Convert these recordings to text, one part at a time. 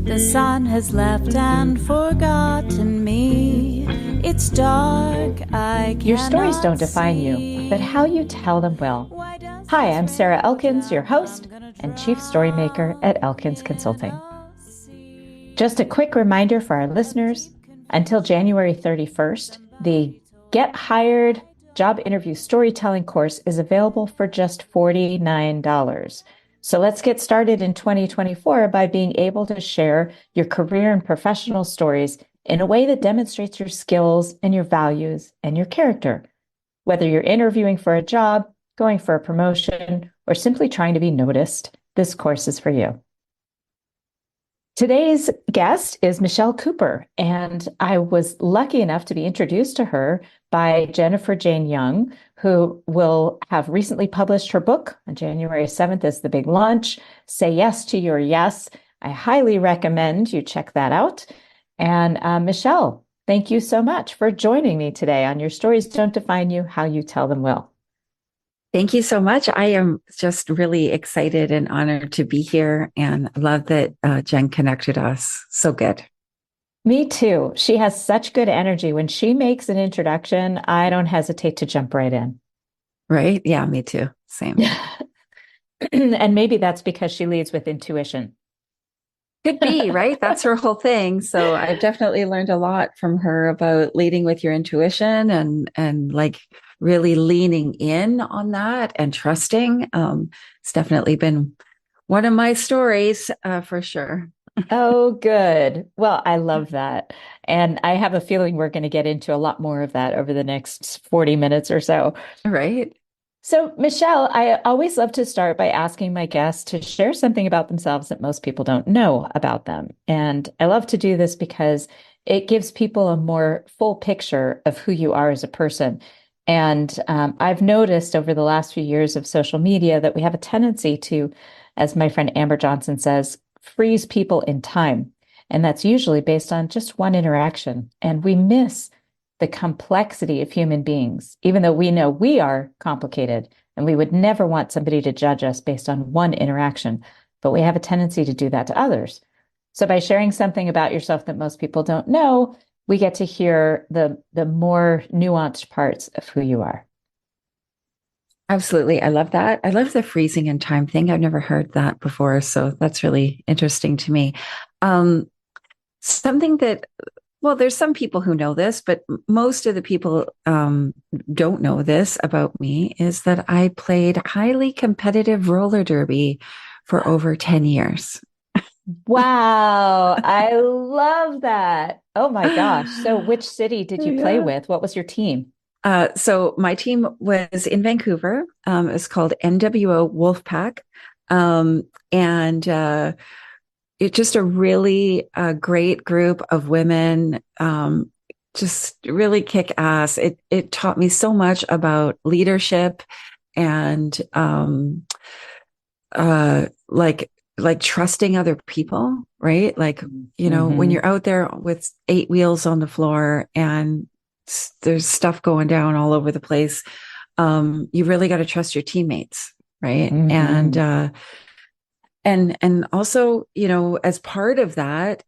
The sun has left and forgotten me. It's dark, I Your stories don't cannot define you, but how you tell them will. Hi, I'm Sarah Elkins, your host and Chief Storymaker at Elkins Consulting. Just a quick reminder for our listeners, until January 31st, the Get Hired Job Interview Storytelling course is available for just $49. So let's get started in 2024 by being able to share your career and professional stories in a way that demonstrates your skills and your values and your character. Whether you're interviewing for a job, going for a promotion, or simply trying to be noticed, this course is for you. Today's guest is Michelle Cooper, and I was lucky enough to be introduced to her by Jennifer Jane Young, who will have recently published her book on January 7th is the big launch, Say Yes to Your Yes. I highly recommend you check that out. And Michelle, thank you so much for joining me today on Your Stories Don't Define You, How You Tell Them Will. Thank you so much. I am just really excited and honored to be here and love that Jen connected us. So good. Me too. She has such good energy. When she makes an introduction, I don't hesitate to jump right in. Right? Yeah, me too. Same. And maybe that's because she leads with intuition. Could be, right? That's her whole thing. So I've definitely learned a lot from her about leading with your intuition and like really leaning in on that and trusting. It's definitely been one of my stories for sure. Oh, good. Well, I love that. And I have a feeling we're going to get into a lot more of that over the next 40 minutes or so. Right. So, Michelle, I always love to start by asking my guests to share something about themselves that most people don't know about them. And I love to do this because it gives people a more full picture of who you are as a person. And I've noticed over the last few years of social media that we have a tendency to, as my friend Amber Johnson says, freeze people in time. And that's usually based on just one interaction. And we miss the complexity of human beings, even though we know we are complicated and we would never want somebody to judge us based on one interaction, but we have a tendency to do that to others. So by sharing something about yourself that most people don't know, we get to hear the more nuanced parts of who you are. Absolutely. I love that. I love the freezing in time thing. I've never heard that before. So that's really interesting to me. Something that, well, there's some people who know this, but most of the people don't know this about me is that I played highly competitive roller derby for over 10 years. Wow, I love that. Oh my gosh. So which city did you play Yeah. with? What was your team? So my team was in Vancouver. It's called NWO Wolfpack. And it's just a really great group of women, just really kick ass. It taught me so much about leadership and like trusting other people, right? Like, when you're out there with 8 wheels on the floor and there's stuff going down all over the place, you really got to trust your teammates, right? And also, as part of that,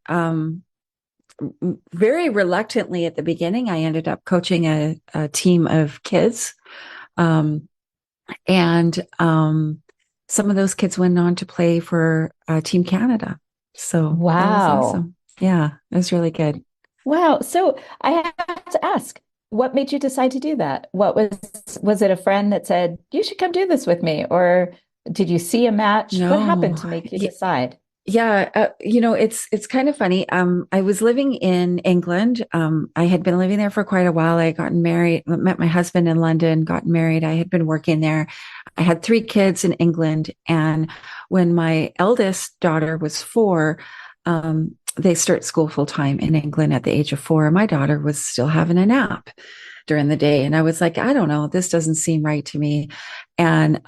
very reluctantly at the beginning, I ended up coaching a team of kids. And some of those kids went on to play for Team Canada. So that was Wow. awesome. Yeah, it was really good. Wow. So I have to ask, what made you decide to do that? Was it a friend that said, you should come do this with me? Or did you see a match? What happened No, to make you decide? yeah, it's kind of funny. I was living in England. I had been living there for quite a while. I had gotten married, met my husband in London, got married. I had been working there. I had 3 kids in England, and when my eldest daughter was 4, they start school full time in England at the age of 4. My daughter was still having a nap during the day, and I was like, I don't know, this doesn't seem right to me, and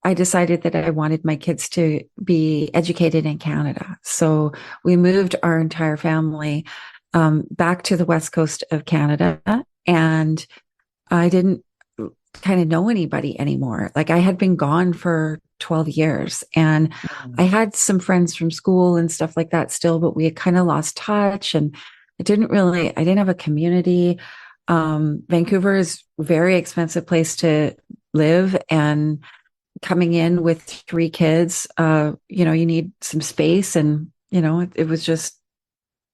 I decided that I wanted my kids to be educated in Canada. So we moved our entire family back to the west coast of Canada. And I didn't kind of know anybody anymore. Like I had been gone for 12 years and I had some friends from school and stuff like that still, but we had kind of lost touch and I didn't have a community. Vancouver is a very expensive place to live, and coming in with three kids, you need some space, and, it was just,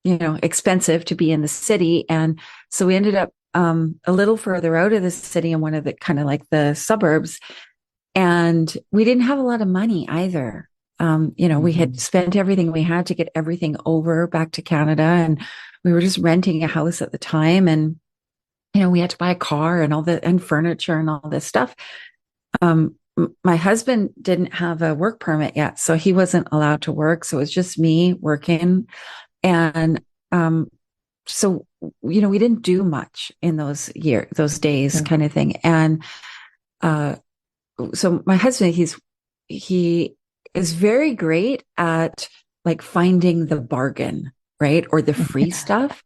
expensive to be in the city. And so we ended up a little further out of the city in one of the kind of like the suburbs. And we didn't have a lot of money either. We had spent everything we had to get everything over back to Canada, and we were just renting a house at the time. And, we had to buy a car and and furniture and all this stuff. My husband didn't have a work permit yet, so he wasn't allowed to work. So it was just me working. And, so, we didn't do much in those days kind of thing. And, so my husband, he is very great at like finding the bargain, right? Or the free stuff.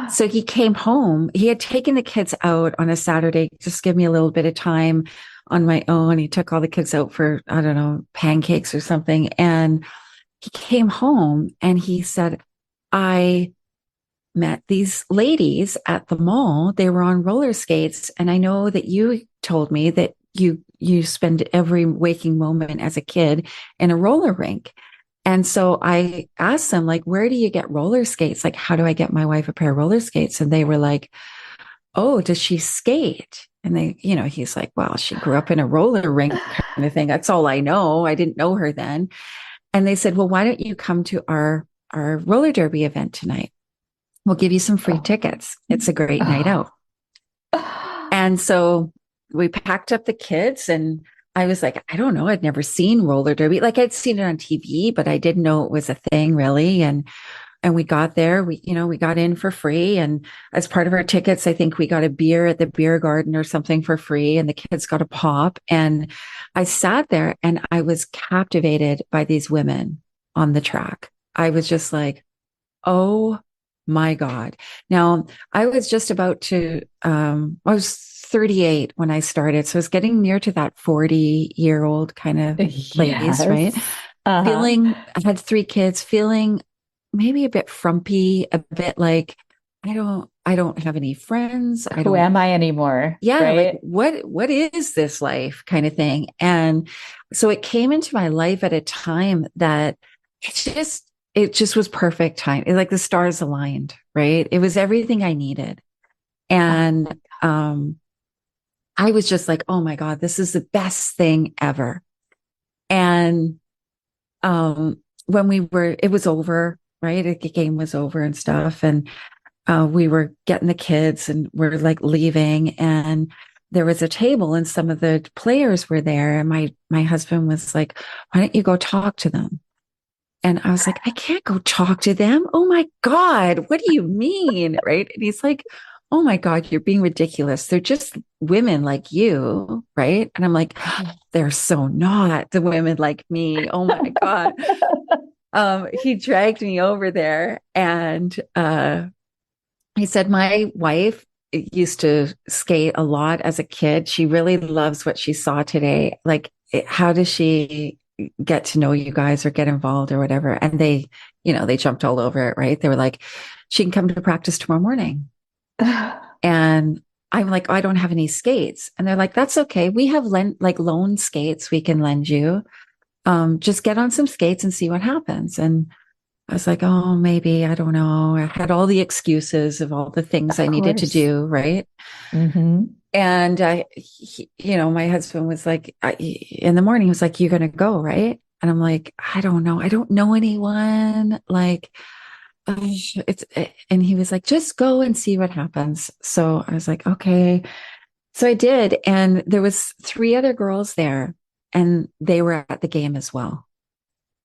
So he came home, he had taken the kids out on a Saturday, just give me a little bit of time on my own. He took all the kids out for, I don't know, pancakes or something. And he came home and he said, I met these ladies at the mall. They were on roller skates. And I know that you told me that you spend every waking moment as a kid in a roller rink. And so I asked them, like, where do you get roller skates? Like, how do I get my wife a pair of roller skates? And they were like, oh, does she skate? And he's like, well, she grew up in a roller rink kind of thing. That's all I know. I didn't know her then. And they said, well, why don't you come to our roller derby event tonight? We'll give you some free tickets. It's a great night out. And so we packed up the kids, and I was like, I don't know. I'd never seen roller derby. Like I'd seen it on TV, but I didn't know it was a thing really. And we got there, we got in for free. And as part of our tickets, I think we got a beer at the beer garden or something for free. And the kids got a pop. And I sat there and I was captivated by these women on the track. I was just like, oh my God. Now I was just about to, I was 38 when I started. So I was getting near to that 40-year-old kind of place, yes. Right? I had three kids, feeling maybe a bit frumpy, a bit like, I don't have any friends. Who am I anymore? Yeah. Right? Like what is this life kind of thing? And so it came into my life at a time that it just was perfect time. Like the stars aligned, right? It was everything I needed. And, I was just like, oh my God, this is the best thing ever. And, when it was over, right? The game was over and stuff. And, we were getting the kids and we're like leaving, and there was a table and some of the players were there. And my husband was like, why don't you go talk to them? And I was like, I can't go talk to them. Oh my God, what do you mean? Right. And he's like, oh my God, you're being ridiculous. They're just women like you. Right. And I'm like, they're so not the women like me. Oh my God. He dragged me over there, and he said, my wife used to skate a lot as a kid. She really loves what she saw today. Like, how does she get to know you guys or get involved or whatever? And they jumped all over it, right? They were like, she can come to practice tomorrow morning. And I'm like, oh, I don't have any skates. And they're like, that's okay. We have loan skates we can lend you. Just get on some skates and see what happens. And I was like, oh, maybe, I don't know. I had all the excuses of all the things I needed to do. Right. Mm-hmm. And my husband was like, in the morning, he was like, you're going to go, right? And I'm like, I don't know. I don't know anyone. Like, and he was like, just go and see what happens. So I was like, okay. So I did. And there was 3 other girls there, and they were at the game as well.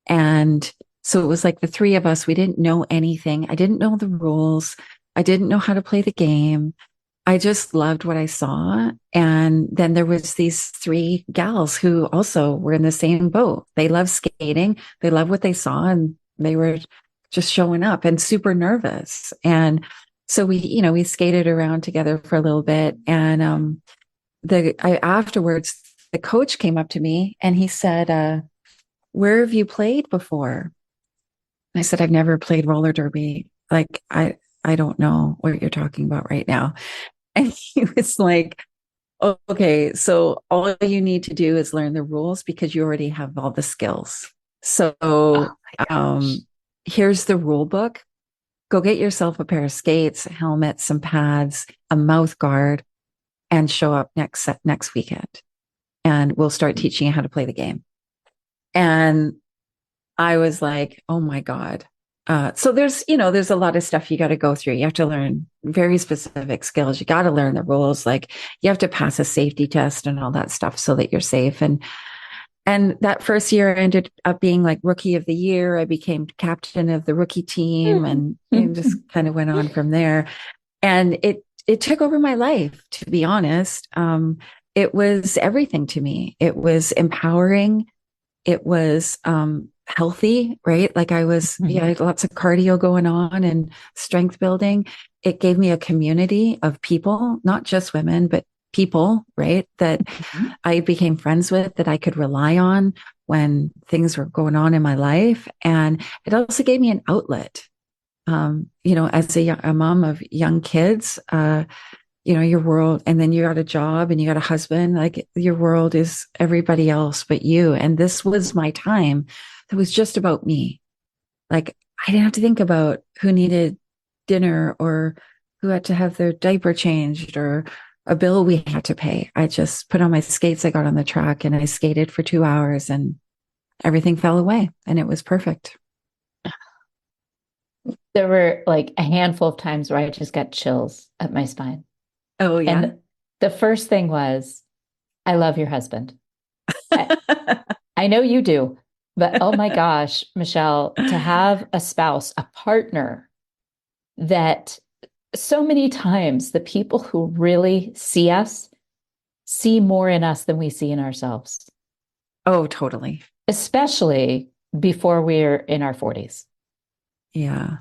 And so it was like the 3 of us, we didn't know anything. I didn't know the rules. I didn't know how to play the game. I just loved what I saw. And then there was these 3 gals who also were in the same boat. They love skating. They love what they saw, and they were just showing up and super nervous. And so we skated around together for a little bit. And, afterwards, the coach came up to me and he said, where have you played before? I said, I've never played roller derby. Like, I don't know what you're talking about right now. And he was like, oh, okay, so all you need to do is learn the rules because you already have all the skills. Oh So, my gosh. here's the rule book. Go get yourself a pair of skates, a helmet, some pads, a mouth guard, and show up next weekend. And we'll start teaching you how to play the game. And I was like, oh my God. So there's a lot of stuff you got to go through. You have to learn very specific skills. You got to learn the rules. Like you have to pass a safety test and all that stuff so that you're safe. And that first year ended up being like rookie of the year. I became captain of the rookie team and it just kind of went on from there. And it took over my life, to be honest. It was everything to me. It was empowering. It was healthy, right? Like I had lots of cardio going on and strength building. It gave me a community of people, not just women, but people, right? That I became friends with, that I could rely on when things were going on in my life. And it also gave me an outlet. As a mom of young kids, your world, and then you got a job and you got a husband, like your world is everybody else but you. And this was my time that was just about me. Like I didn't have to think about who needed dinner or who had to have their diaper changed or a bill we had to pay. I just put on my skates. I got on the track and I skated for 2 hours and everything fell away and it was perfect. There were like a handful of times where I just got chills up my spine. Oh, yeah. And the first thing was, I love your husband. I know you do, but oh my gosh, Michelle, to have a spouse, a partner that so many times the people who really see us see more in us than we see in ourselves. Oh, totally. Especially before we're in our 40s. Yeah.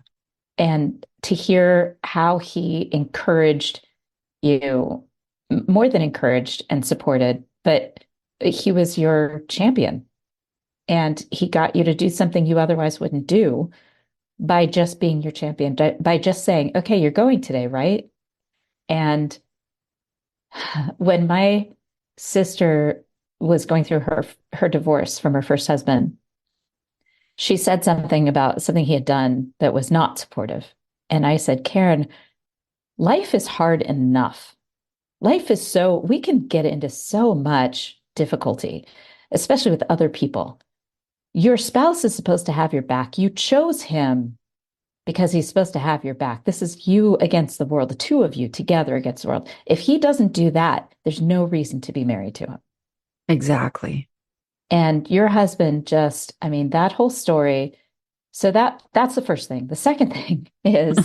And to hear how he encouraged you, more than encouraged and supported, but he was your champion. And he got you to do something you otherwise wouldn't do by just being your champion, by just saying, okay, you're going today, right? And when my sister was going through her divorce from her first husband, she said something about something he had done that was not supportive. And I said, Karen, life is hard enough. We can get into so much difficulty, especially with other people. Your spouse is supposed to have your back. You chose him because he's supposed to have your back. This is you against the world, the two of you together against the world. If he doesn't do that, there's no reason to be married to him. Exactly. And your husband that whole story. So that's the first thing. The second thing is,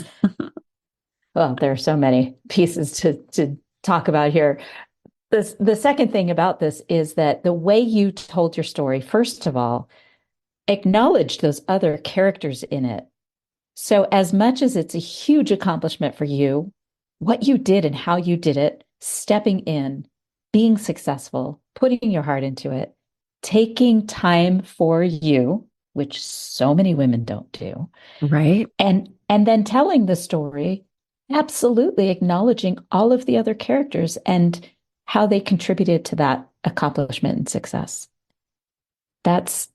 well, there are so many pieces to talk about here. The second thing about this is that the way you told your story, first of all, acknowledged those other characters in it. So as much as it's a huge accomplishment for you, what you did and how you did it, stepping in, being successful, putting your heart into it, taking time for you, which so many women don't do. Right. And then telling the story, absolutely acknowledging all of the other characters and how they contributed to that accomplishment and success. That's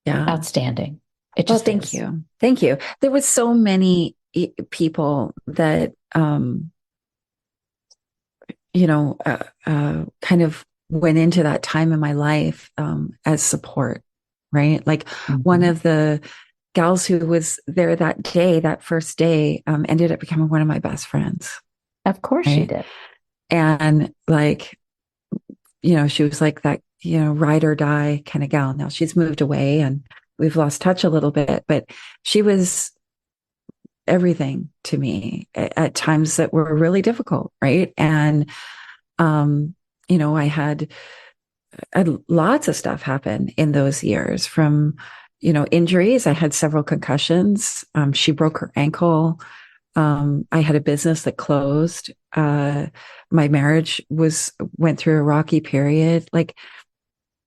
outstanding. Thank you. Thank you. There was so many people that, kind of went into that time in my life, as support, right? Like one of the gals who was there that first day, ended up becoming one of my best friends. Of course she did. And like, she was like that, ride or die kind of gal. Now she's moved away and we've lost touch a little bit, but she was everything to me at times that were really difficult. Right. And, I had lots of stuff happen in those years from, injuries. I had several concussions. She broke her ankle. I had a business that closed. My marriage went through a rocky period. Like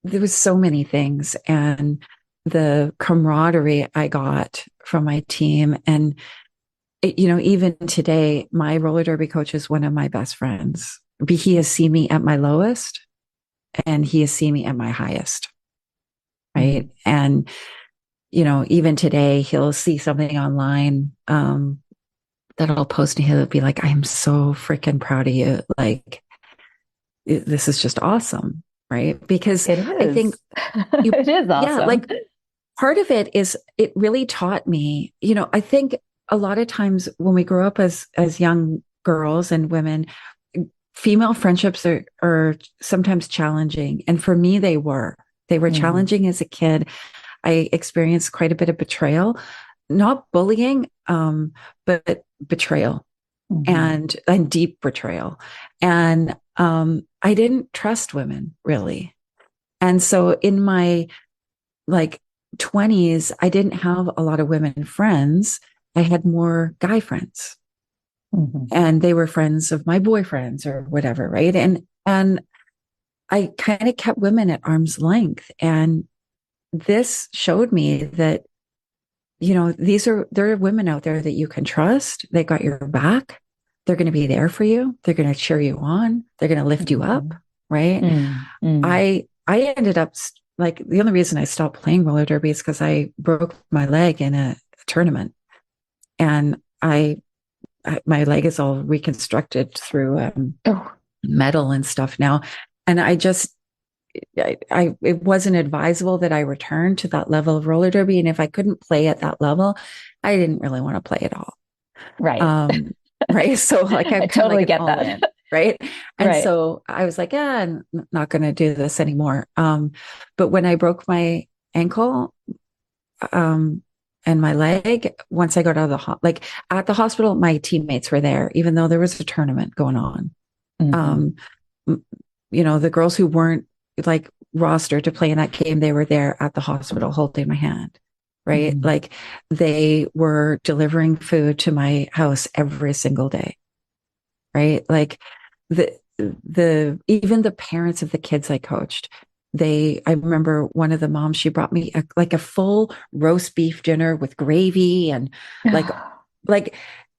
there was so many things, and the camaraderie I got from my team. And even today, my roller derby coach is one of my best friends. He has seen me at my lowest, and he has seen me at my highest. Right. Mm-hmm. And, even today, he'll see something online, that I'll post, and he'll be like, I'm so freaking proud of you. Like, this is just awesome. Right. Because I think it is awesome. Yeah, like part of it is, it really taught me, I think a lot of times when we grow up as young girls and women, female friendships are sometimes challenging. And for me, they were challenging as a kid. I experienced quite a bit of betrayal, not bullying, but betrayal, and deep betrayal. And I didn't trust women really. And so in my 20s, I didn't have a lot of women friends. I had more guy friends, and they were friends of my boyfriends or whatever. Right. And I kind of kept women at arm's length. And this showed me that, there are women out there that you can trust. They got your back. They're going to be there for you. They're going to cheer you on. They're going to lift you up. Right. I ended up the only reason I stopped playing roller derby is because I broke my leg in a tournament, and my leg is all reconstructed through metal and stuff now. And it wasn't advisable that I return to that level of roller derby. And if I couldn't play at that level, I didn't really want to play at all. Right. Right. So I totally get that. Right. And so I was like, I'm not going to do this anymore. But when I broke my ankle, and my leg, once I got out of at the hospital, my teammates were there, even though there was a tournament going on. The girls who weren't rostered to play in that game, they were there at the hospital holding my hand. Right. They were delivering food to my house every single day. Right. Even the parents of the kids I coached, I remember one of the moms, she brought me a full roast beef dinner with gravy, and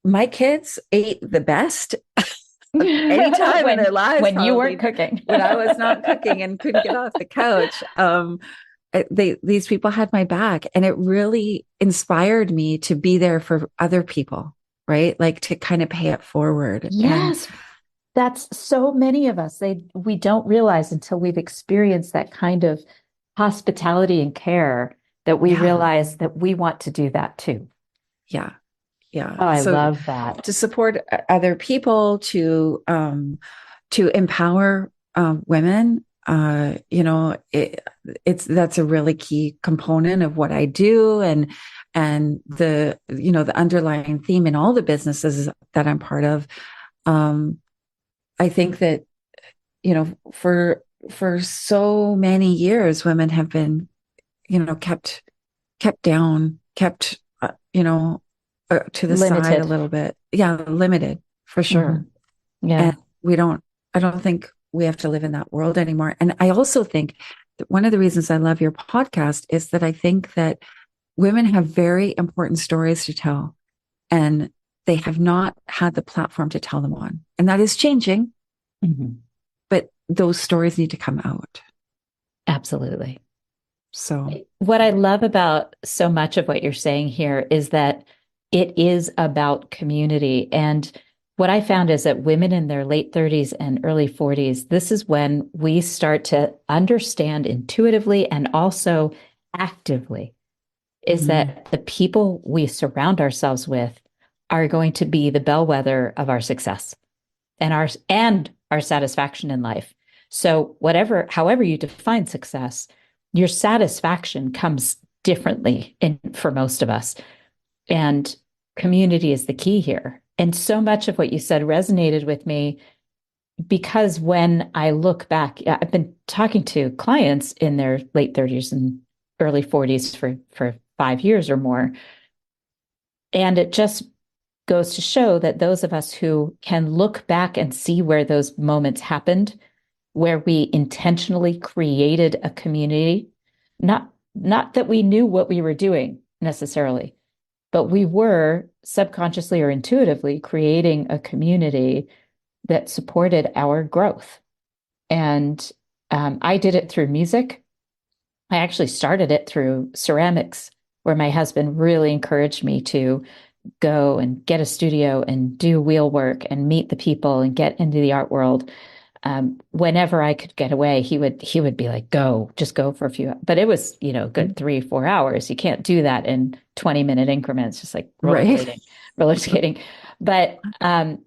my kids ate the best anytime in their lives when you weren't cooking. When I was not cooking and couldn't get off the couch. These people had my back, and it really inspired me to be there for other people. Right. To kind of pay it forward. Yes. That's so many of us. We don't realize until we've experienced that kind of hospitality and care that we realize that we want to do that too. Yeah. Yeah. Oh, I love that. To support other people, to empower women, that's a really key component of what I do. And the underlying theme in all the businesses that I'm part of, I think that, for so many years, women have been, kept down, kept, to the side a little bit. Yeah. Limited for sure. Yeah. And I don't think we have to live in that world anymore. And I also think that one of the reasons I love your podcast is that I think that women have very important stories to tell, and they have not had the platform to tell them on. And that is changing, but those stories need to come out. Absolutely. So what I love about so much of what you're saying here is that it is about community. And what I found is that women in their late 30s and early 40s, this is when we start to understand intuitively and also actively is that the people we surround ourselves with are going to be the bellwether of our success and our satisfaction in life. So however you define success, your satisfaction comes differently for most of us. And community is the key here. And so much of what you said resonated with me, because when I look back, I've been talking to clients in their late 30s and early 40s for 5 years or more. And it just goes to show that those of us who can look back and see where those moments happened, where we intentionally created a community, not that we knew what we were doing necessarily, but we were subconsciously or intuitively creating a community that supported our growth. And I did it through music. I actually started it through ceramics, where my husband really encouraged me to go and get a studio and do wheel work and meet the people and get into the art world. Whenever I could get away, he would be like, go, just go for a few. But it was, good 3-4 hours. You can't do that in 20-minute increments, just like roller skating. But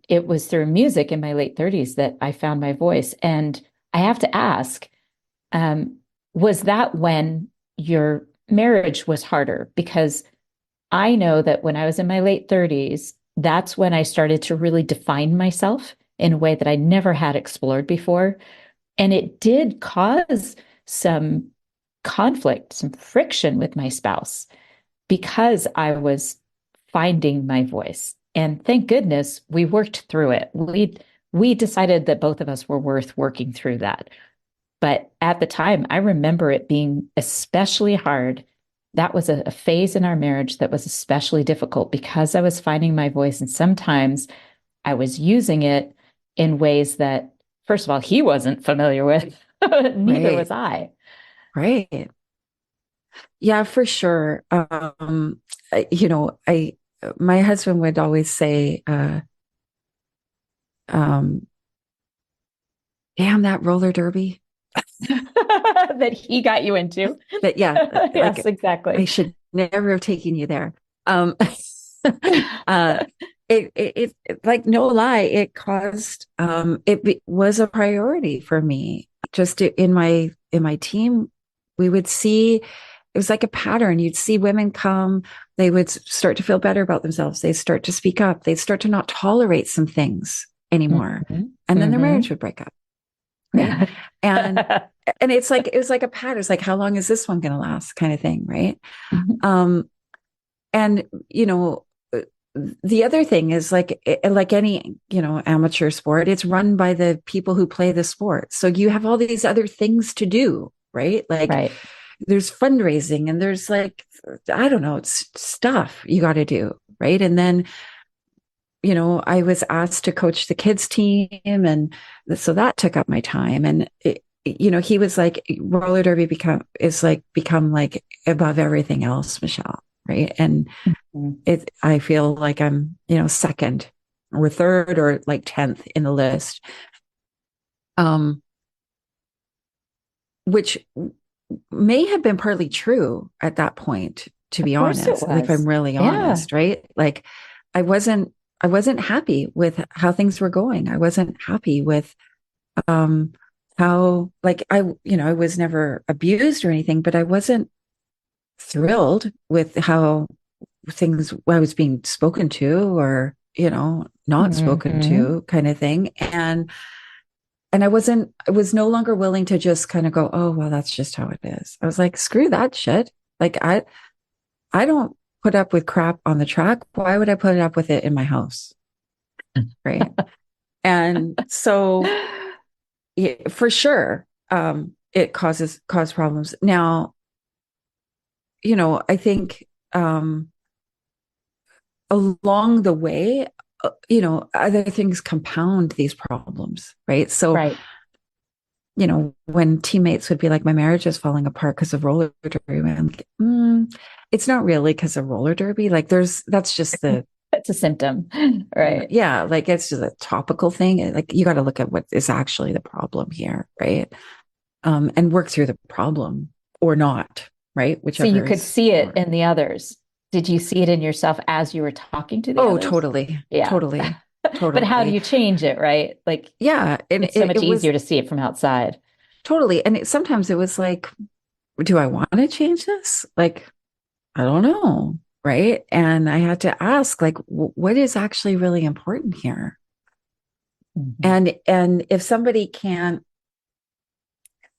it was through music in my late 30s that I found my voice. And I have to ask, was that when your marriage was harder? Because I know that when I was in my late 30s, that's when I started to really define myself in a way that I never had explored before. And it did cause some conflict, some friction with my spouse because I was finding my voice. And thank goodness we worked through it. We decided that both of us were worth working through that. But at the time, I remember it being especially hard. That was a phase in our marriage that was especially difficult because I was finding my voice. And sometimes I was using it in ways that, first of all, he wasn't familiar with. Neither was I. Right. Yeah, for sure. My husband would always say, damn that roller derby. That he got you into. But yeah, yes, exactly. I should never have taken you there. It like, no lie, it caused, it was a priority for me. Just in my team, we would see, it was like a pattern. You'd see women come, they would start to feel better about themselves. They'd start to speak up. They'd start to not tolerate some things anymore. Mm-hmm. And then their marriage would break up. Right. And it was like a pattern. It's like, how long is this one going to last, kind of thing. Right. Mm-hmm. And the other thing is like any, amateur sport, it's run by the people who play the sport. So you have all these other things to do, right? Like there's fundraising and there's like, I don't know, it's stuff you got to do. Right. And then, I was asked to coach the kids team. And so that took up my time. And, he was like, roller derby become like above everything else, Michelle. Right. And I feel like I'm, second or third or like 10th in the list. Which may have been partly true at that point, to be honest, if I'm really honest, right? Like I wasn't happy with how things were going. I wasn't happy with, how, like, I was never abused or anything, but I wasn't thrilled with how I was being spoken to or, not spoken to, kind of thing. And I was no longer willing to just kind of go, oh, well, that's just how it is. I was like, screw that shit. Like, I don't put up with crap on the track. Why would I put up with it in my house? Right. And so, yeah, for sure, it caused problems. Now, I think, along the way, other things compound these problems, right? So, when teammates would be like, my marriage is falling apart because of roller derby, I'm like, it's not really because of roller derby. Like that's just that's a symptom, right? Yeah. Like it's just a topical thing. Like you got to look at what is actually the problem here, right? And work through the problem or not, right? Whichever. So you could see it in the others. Did you see it in yourself as you were talking to the others? Oh, totally. Yeah. Totally. But how do you change it, right? Like, yeah. And it's so much easier to see it from outside. Totally. And sometimes it was like, do I want to change this? Like, I don't know. Right. And I had to ask, like, what is actually really important here? Mm-hmm. And if somebody can't,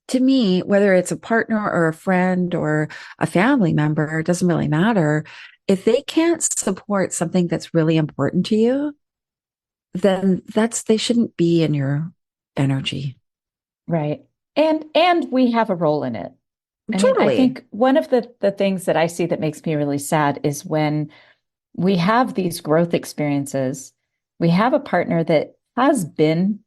to me, whether it's a partner or a friend or a family member, it doesn't really matter. if they can't support something that's really important to you, then they shouldn't be in your energy. Right. And we have a role in it. I mean, I Totally. think one of the things that I see that makes me really sad is when we have these growth experiences, we have a partner that has been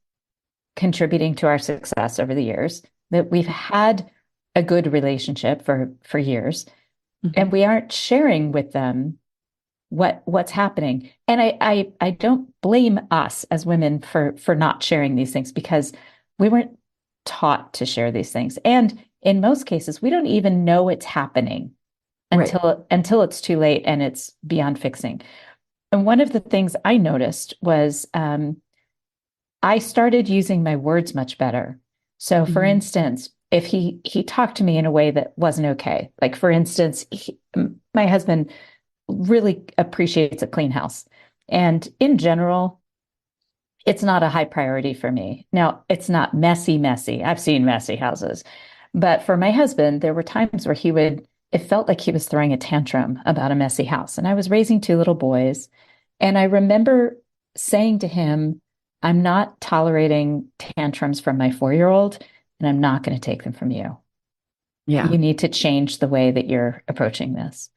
contributing to our success over the years, that we've had a good relationship for years, Mhm. and we aren't sharing with them what's happening. And I don't blame us as women for not sharing these things because we weren't taught to share these things. And in most cases, we don't even know it's happening Right. until it's too late and it's beyond fixing. And one of the things I noticed was I started using my words much better. So, for Mhm. instance, if he talked to me in a way that wasn't okay, like for instance, my husband really appreciates a clean house, and in general, it's not a high priority for me. Now, it's not messy, messy. I've seen messy houses, but for my husband, there were times where it felt like he was throwing a tantrum about a messy house. And I was raising two little boys. And I remember saying to him, I'm not tolerating tantrums from my 4-year-old, and I'm not going to take them from you. Yeah. You need to change the way that you're approaching this.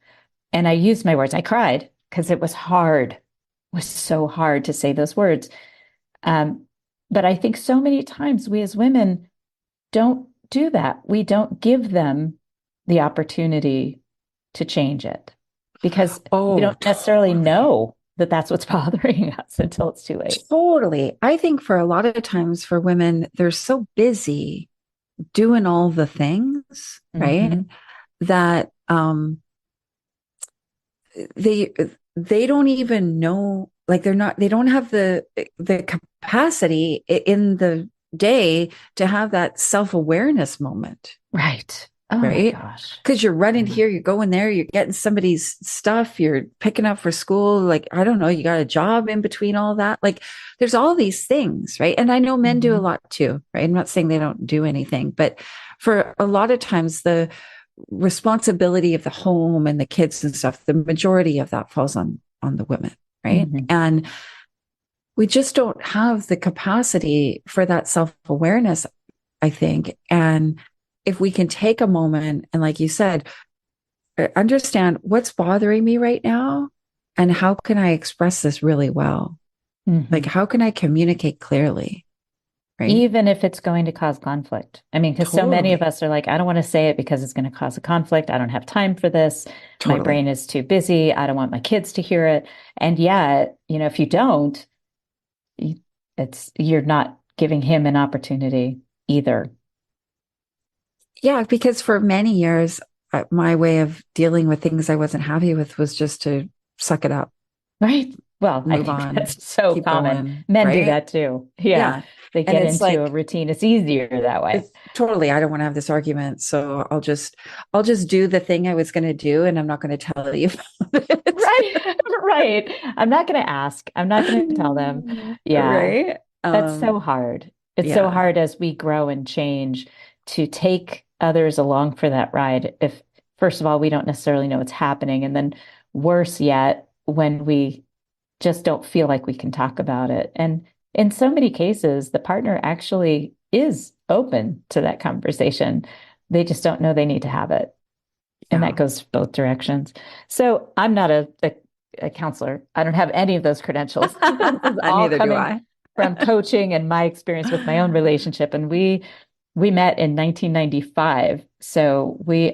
And I used my words. I cried because it was hard. It was so hard to say those words. Um, but I think so many times we as women don't do that. We don't give them the opportunity to change it because we Oh, don't necessarily totally. know that that's what's bothering us until it's too late. Totally. I think for a lot of times for women, they're so busy doing all the things, right? Mm-hmm. That they they don't even know, like they don't have the capacity in the day to have that self-awareness moment, Right. Oh my right? gosh. Because you're running Yeah. here, you're going there, you're getting somebody's stuff, you're picking up for school, like I don't know, you got a job in between all that. Like there's all these things, right? And I know men do a Mm-hmm. lot too, right? I'm not saying they don't do anything, but for a lot of times the responsibility of the home and the kids and stuff, the majority of that falls on the women, right? Mm-hmm. And we just don't have the capacity for that self-awareness, I think. And if we can take a moment and, like you said, understand what's bothering me right now and how can I express this really well? Like, Mm-hmm. how can I communicate clearly? Right? Even if it's going to cause conflict. I mean, because so many of Totally. us are like, I don't want to say it because it's going to cause a conflict. I don't have time for this. My Totally. brain is too busy. I don't want my kids to hear it. And yet, if you don't, you're not giving him an opportunity either. Yeah, because for many years, my way of dealing with things I wasn't happy with was just to suck it up, Right. Well, I move think on, that's so keep common. going. Men do Right. that too. Yeah. Yeah. They And get it's into a like, routine. It's easier that way. it's totally, I don't want to have this argument. So I'll just do the thing I was going to do. And I'm not going to tell you about it. Right. Right. I'm not going to ask. I'm not going to tell them. Yeah. Right. That's so hard. It's so Yeah. hard as we grow and change to take others along for that ride. If, first of all, we don't necessarily know what's happening. And then worse yet, when we just don't feel like we can talk about it. And in so many cases, the partner actually is open to that conversation. They just don't know they need to have it. And that Yeah. goes both directions. So I'm not a counselor. I don't have any of those credentials. This is all Neither do coming I. from coaching and my experience with my own relationship. And we met in 1995. So we've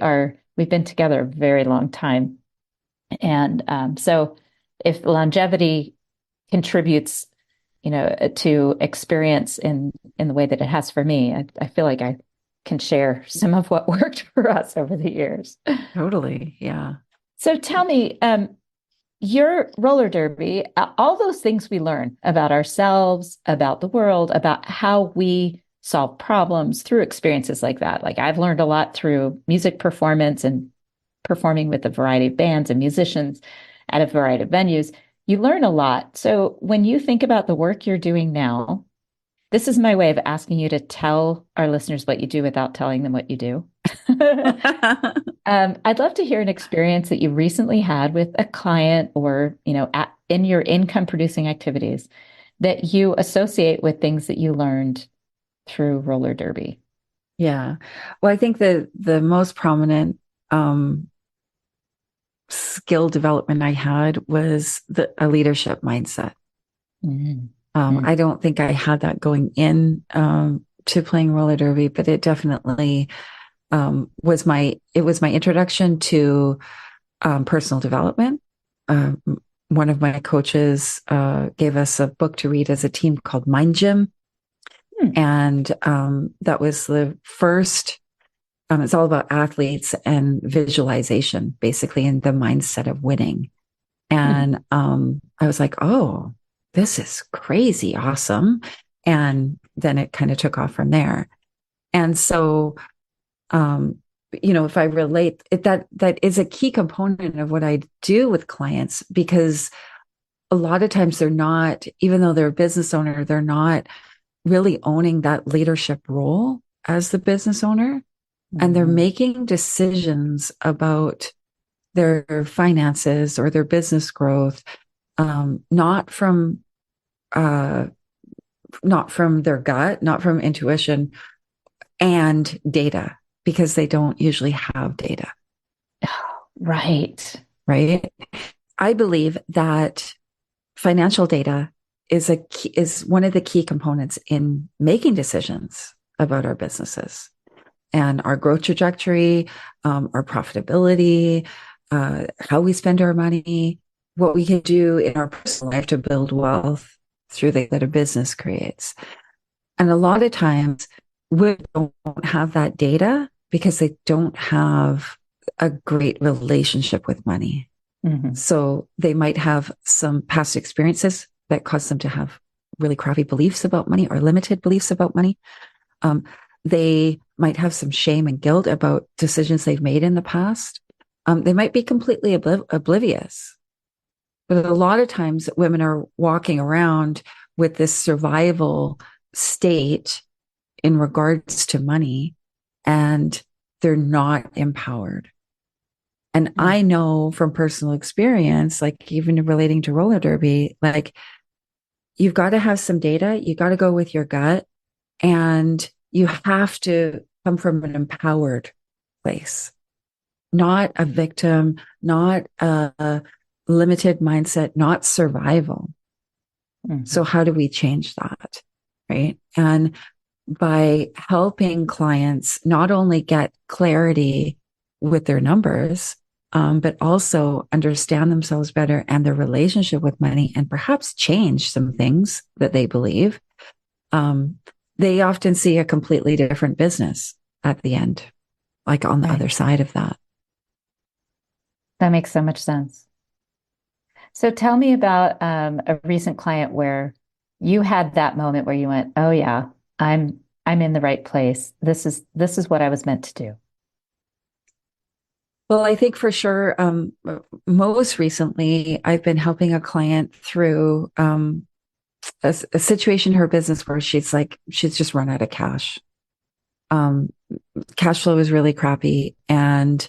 been together a very long time. And so if longevity contributes, to experience in the way that it has for me, I feel like I can share some of what worked for us over the years. Totally. Yeah. So tell me, your roller derby, all those things we learn about ourselves, about the world, about how we solve problems through experiences like that. Like I've learned a lot through music performance and performing with a variety of bands and musicians at a variety of venues. You learn a lot. So when you think about the work you're doing now, This is my way of asking you to tell our listeners what you do without telling them what you do. I'd love to hear an experience that you recently had with a client or, in your income producing activities that you associate with things that you learned through roller derby. Yeah. Well, I think the most prominent skill development I had was a leadership mindset. Mm. Mm. I don't think I had that going in to playing roller derby, but it definitely was my introduction to personal development. Um, One of my coaches gave us a book to read as a team called Mind Gym. Mm. And that was the first, it's all about athletes and visualization, basically, and the mindset of winning. Mm. And I was like, oh, this is crazy awesome. And then it kind of took off from there. And so, if I relate it, that is a key component of what I do with clients, because a lot of times they're not, even though they're a business owner, they're not really owning that leadership role as the business owner. And they're making decisions about their finances or their business growth, not from their gut, not from intuition and data, because they don't usually have data. Right. Right. I believe that financial data is one of the key components in making decisions about our businesses and our growth trajectory, our profitability, how we spend our money, what we can do in our personal life to build wealth through that a business creates. And a lot of times we don't have that data because they don't have a great relationship with money. Mm-hmm. So they might have some past experiences that cause them to have really crappy beliefs about money or limited beliefs about money. They might have some shame and guilt about decisions they've made in the past. They might be completely oblivious. But a lot of times women are walking around with this survival state in regards to money, and they're not empowered. And I know from personal experience, like even relating to roller derby, like you've got to have some data, you got to go with your gut, and you have to come from an empowered place, not a victim, not a limited mindset, not survival. Mm-hmm. So how do we change that? Right. And by helping clients not only get clarity with their numbers, but also understand themselves better and their relationship with money, and perhaps change some things that they believe, they often see a completely different business at the end, like on the other side of that. That makes so much sense. So tell me about a recent client where you had that moment where you went, "Oh yeah, I'm in the right place. This is what I was meant to do." Well, I think for sure, most recently, I've been helping a client through a situation in her business where she's just run out of cash. Cash flow is really crappy, and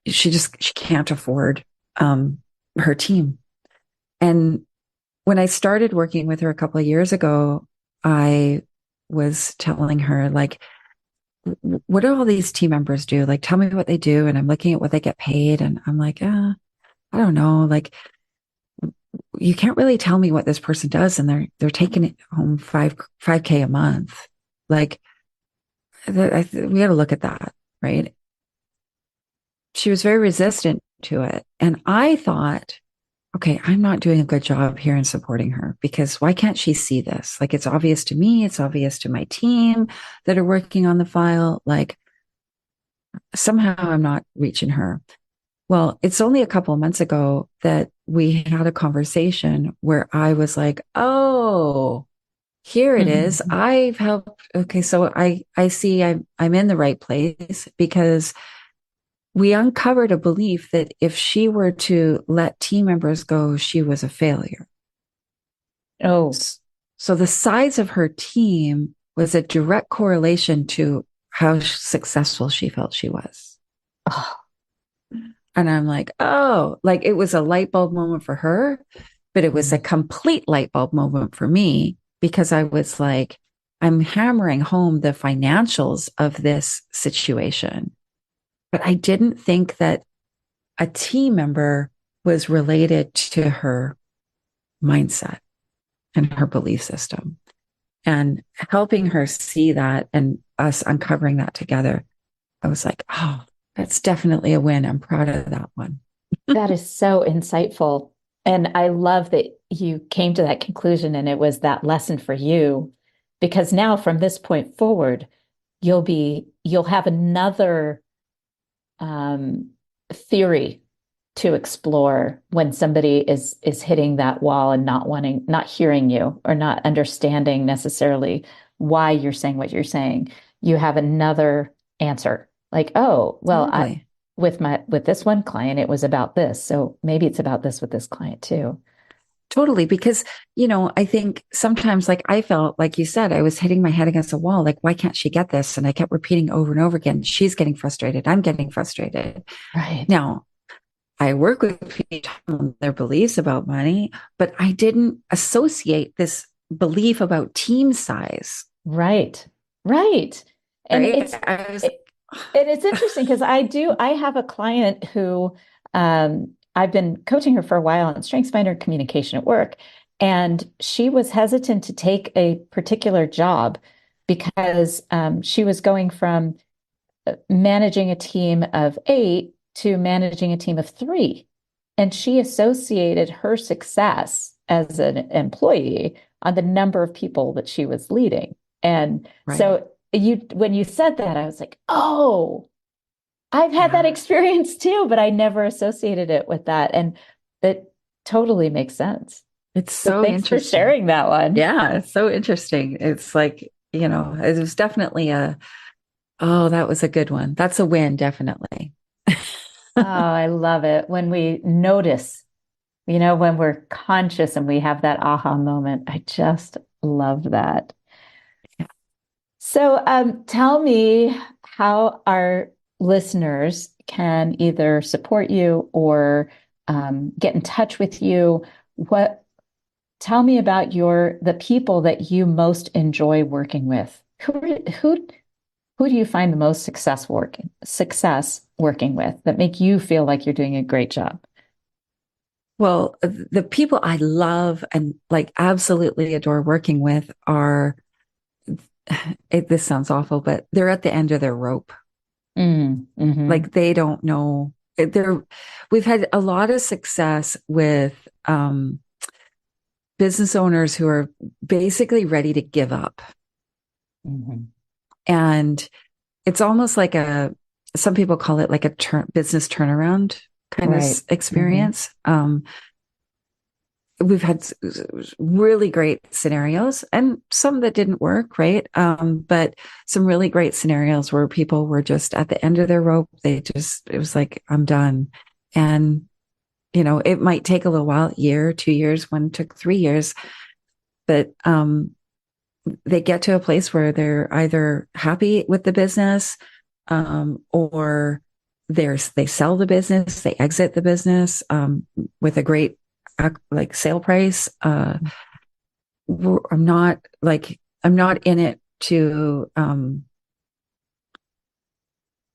she can't afford her team. And when I started working with her a couple of years ago, I was telling her, like, what do all these team members do? Like, tell me what they do. And I'm looking at what they get paid. And I'm like, I don't know. Like, you can't really tell me what this person does. And they're taking it home 5K a month. Like, we got to look at that. Right. She was very resistant to it. And I thought, okay, I'm not doing a good job here in supporting her, because why can't she see this? Like, it's obvious to me. It's obvious to my team that are working on the file. Like, somehow I'm not reaching her. Well, it's only a couple of months ago that we had a conversation where I was like, oh, here it is. I've helped. Okay. So I see I'm in the right place, because we uncovered a belief that if she were to let team members go, she was a failure. Oh, So the size of her team was a direct correlation to how successful she felt she was. Oh, And I'm like, oh, like it was a light bulb moment for her, but it was a complete light bulb moment for me because I was like, I'm hammering home the financials of this situation. But I didn't think that a team member was related to her mindset and her belief system. And helping her see that and us uncovering that together, I was like, oh, that's definitely a win. I'm proud of that one. that is so insightful. And I love that you came to that conclusion and it was that lesson for you, because now from this point forward, you'll have another um, theory to explore when somebody is hitting that wall and not hearing you or not understanding necessarily why you're saying what you're saying. You have another answer. Like, oh, well, Totally. with this one client, it was about this. So maybe it's about this with this client too. Totally. Because, I think sometimes, like I felt, like you said, I was hitting my head against a wall. Like, why can't she get this? And I kept repeating over and over again, she's getting frustrated. I'm getting frustrated. Right. Now, I work with people on their beliefs about money, but I didn't associate this belief about team size. Right. Right. And Right. I was, and it's interesting because I have a client who I've been coaching her for a while on StrengthsFinder communication at work. And she was hesitant to take a particular job because she was going from managing a team of 8 to managing a team of 3. And she associated her success as an employee on the number of people that she was leading. And right. so when you said that, I was like, oh, I've had that experience too, but I never associated it with that. And it totally makes sense. It's So so thanks for interesting. sharing that one. Yeah, it's so interesting. It's like, it was definitely oh, that was a good one. That's a win, definitely. Oh, I love it. When we notice, when we're conscious and we have that aha moment. I just love that. So tell me how our listeners can either support you or get in touch with you. Tell me about the people that you most enjoy working with. Who do you find the most success working with that make you feel like you're doing a great job? Well, the people I love and like absolutely adore working with are, this sounds awful, but they're at the end of their rope. Mm-hmm. Like they don't know. We've had a lot of success with business owners who are basically ready to give up. Mm-hmm. And it's almost like some people call it like a business turnaround kind of experience. Mm-hmm. We've had really great scenarios and some that didn't work, right? But some really great scenarios where people were just at the end of their rope. It was like, I'm done. And, it might take a little while, a year, 2 years, one took 3 years, but, they get to a place where they're either happy with the business, or they sell the business, they exit the business, with a great sale price. I'm not in it to, I'm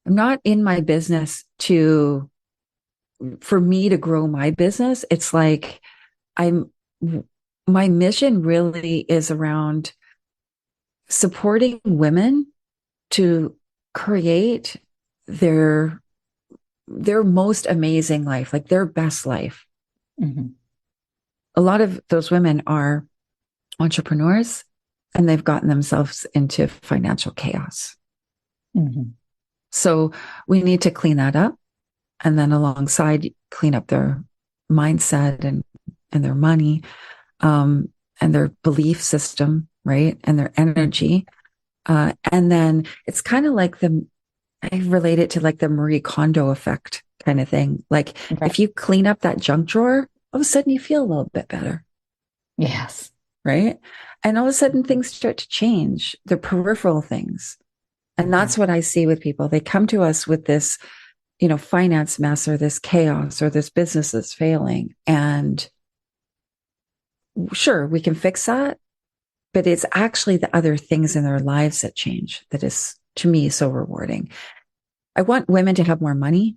not in my business for me to grow my business. It's like my mission really is around supporting women to create their most amazing life, like their best life. Mm-hmm. A lot of those women are entrepreneurs and they've gotten themselves into financial chaos. Mm-hmm. So we need to clean that up. And then alongside, clean up their mindset and their money, and their belief system, right? And their energy. And then it's kind of like I relate it to like the Marie Kondo effect kind of thing. Like if you clean up that junk drawer, all of a sudden you feel a little bit better. Yes. right? And all of a sudden things start to change, the peripheral things. And that's what I see with people. They come to us with this, finance mess or this chaos or this business is failing. And sure, we can fix that, but it's actually the other things in their lives that change that is, to me, so rewarding. I want women to have more money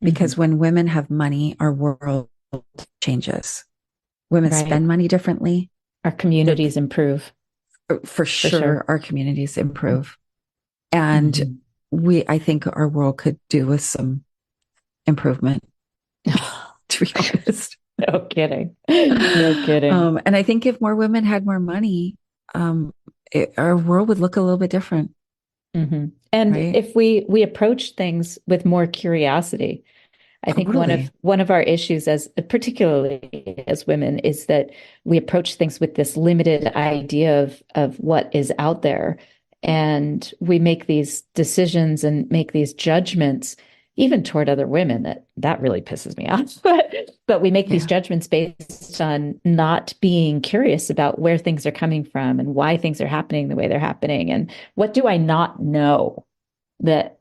because when women have money, our world changes. Women spend money differently. Our communities improve. For sure, our communities improve. And I think our world could do with some improvement, to be honest. No kidding. No kidding. And I think if more women had more money, our world would look a little bit different. And right? if we approach things with more curiosity, I think one of our issues, as particularly as women, is that we approach things with this limited idea of what is out there, and we make these decisions and make these judgments, even toward other women. That really pisses me off. But we make these judgments based on not being curious about where things are coming from and why things are happening the way they're happening, and what do I not know that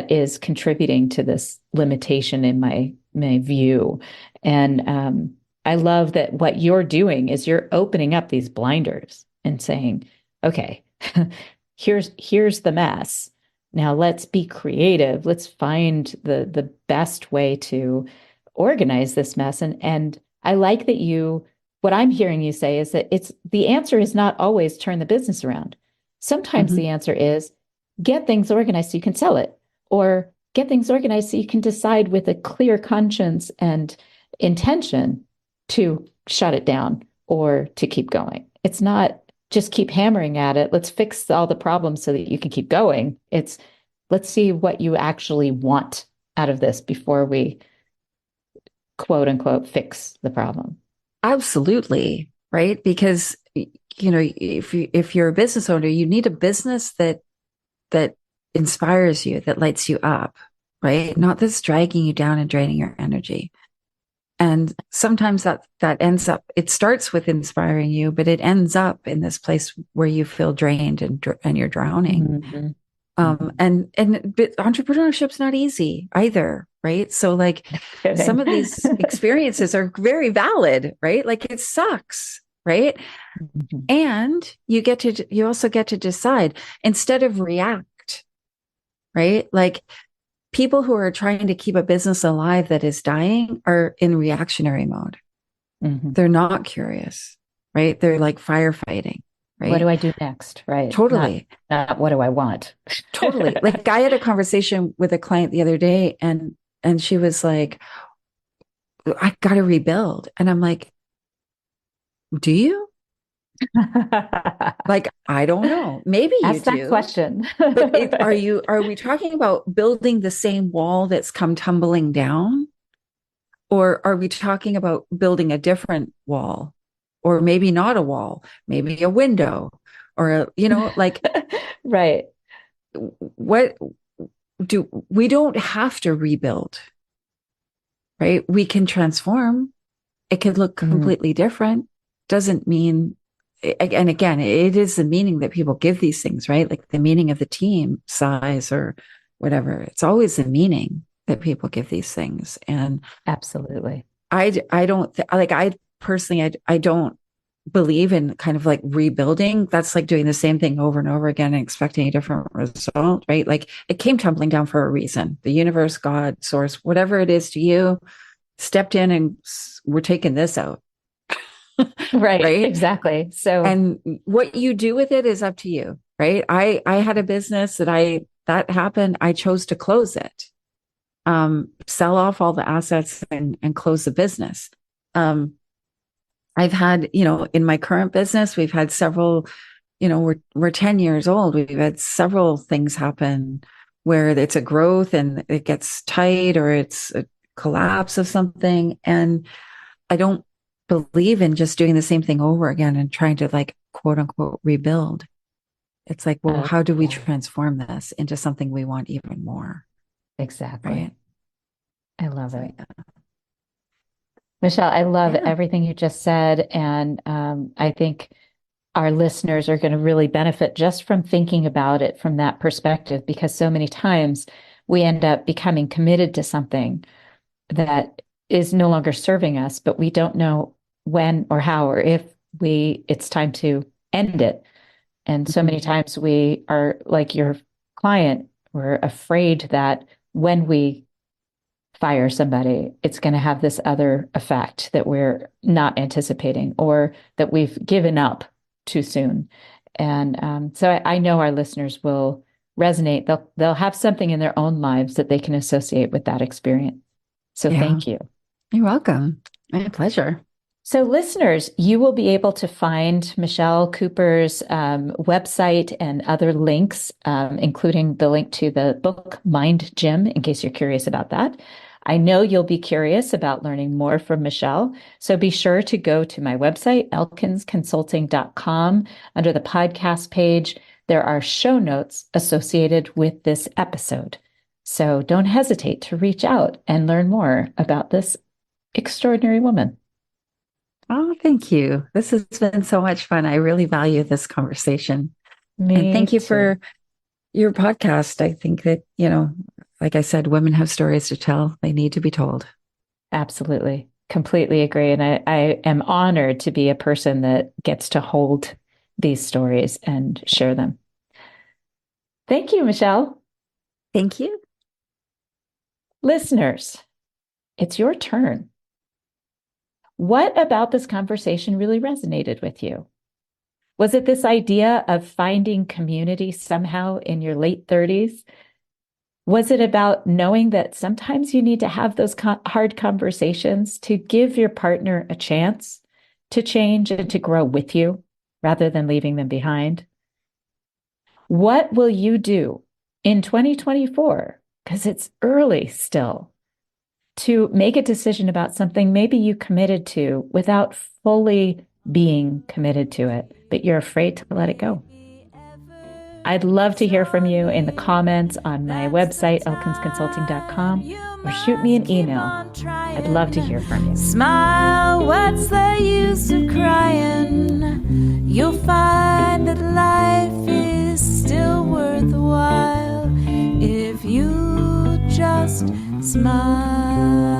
is contributing to this limitation in my view. And I love that what you're doing is you're opening up these blinders and saying, okay, here's the mess. Now let's be creative. Let's find the best way to organize this mess. And I like that what I'm hearing you say is that the answer is not always turn the business around. Sometimes the answer is get things organized so you can sell it, or get things organized so you can decide with a clear conscience and intention to shut it down or to keep going. It's not just keep hammering at it. Let's fix all the problems so that you can keep going. It's let's see what you actually want out of this before we quote unquote fix the problem. Absolutely. Right. Because, if you're a business owner, you need a business that inspires you, that lights you up, right? Not that's dragging you down and draining your energy. And sometimes that ends up, it starts with inspiring you, but it ends up in this place where you feel drained and you're drowning. And but entrepreneurship's not easy either, right? So like some of these experiences are very valid, right? Like it sucks, right? And you also get to decide instead of react, right? Like people who are trying to keep a business alive that is dying are in reactionary mode. They're not curious, right? They're like firefighting, right? What do I do next? Right. Totally. Not what do I want? Totally. Like I had a conversation with a client the other day and she was like, I got to rebuild. And I'm like, do you? Like, I don't know. Maybe you Ask do. that question. But are we talking about building the same wall that's come tumbling down? Or are we talking about building a different wall? Or maybe not a wall, maybe a window or, like, right. We don't have to rebuild, right? We can transform. It could look completely different. Doesn't mean, and again, it is the meaning that people give these things, right? Like the meaning of the team size or whatever. It's always the meaning that people give these things. And absolutely. I don't I personally, I don't believe in kind of like rebuilding. That's like doing the same thing over and over again and expecting a different result, right? Like it came tumbling down for a reason. The universe, God, source, whatever it is to you, stepped in and we're taking this out. Right. Exactly. So, and what you do with it is up to you, right? I had a business that happened. I chose to close it, sell off all the assets and close the business. I've had, in my current business, we've had several, we're 10 years old. We've had several things happen where it's a growth and it gets tight or it's a collapse of something. And I don't believe in just doing the same thing over again and trying to like, quote unquote, rebuild. It's like, well, how do we transform this into something we want even more? Exactly. Right? I love it. Michelle, I love everything you just said. And I think our listeners are going to really benefit just from thinking about it from that perspective, because so many times we end up becoming committed to something that is no longer serving us, but we don't know when or how or if it's time to end it. And so many times we are like your client, we're afraid that when we fire somebody, it's going to have this other effect that we're not anticipating, or that we've given up too soon. And so I know our listeners will resonate. They'll have something in their own lives that they can associate with that experience. So thank you. You're welcome. My pleasure. So listeners, you will be able to find Michelle Cooper's website and other links, including the link to the book Mind Gym, in case you're curious about that. I know you'll be curious about learning more from Michelle, so be sure to go to my website, elkinsconsulting.com. Under the podcast page, there are show notes associated with this episode. So don't hesitate to reach out and learn more about this extraordinary woman. Oh, thank you. This has been so much fun. I really value this conversation. Me and thank you too. for your podcast. I think that, like I said, women have stories to tell. They need to be told. Absolutely. Completely agree. And I am honored to be a person that gets to hold these stories and share them. Thank you, Michelle. Thank you. Listeners, it's your turn. What about this conversation really resonated with you? Was it this idea of finding community somehow in your late 30s? Was it about knowing that sometimes you need to have those hard conversations to give your partner a chance to change and to grow with you rather than leaving them behind? What will you do in 2024, because it's early still, to make a decision about something maybe you committed to without fully being committed to it, but you're afraid to let it go? I'd love to hear from you in the comments on my website, elkinsconsulting.com, or shoot me an email. I'd love to hear from you. Smile, what's the use of crying? You'll find that life is still worthwhile if you just smile.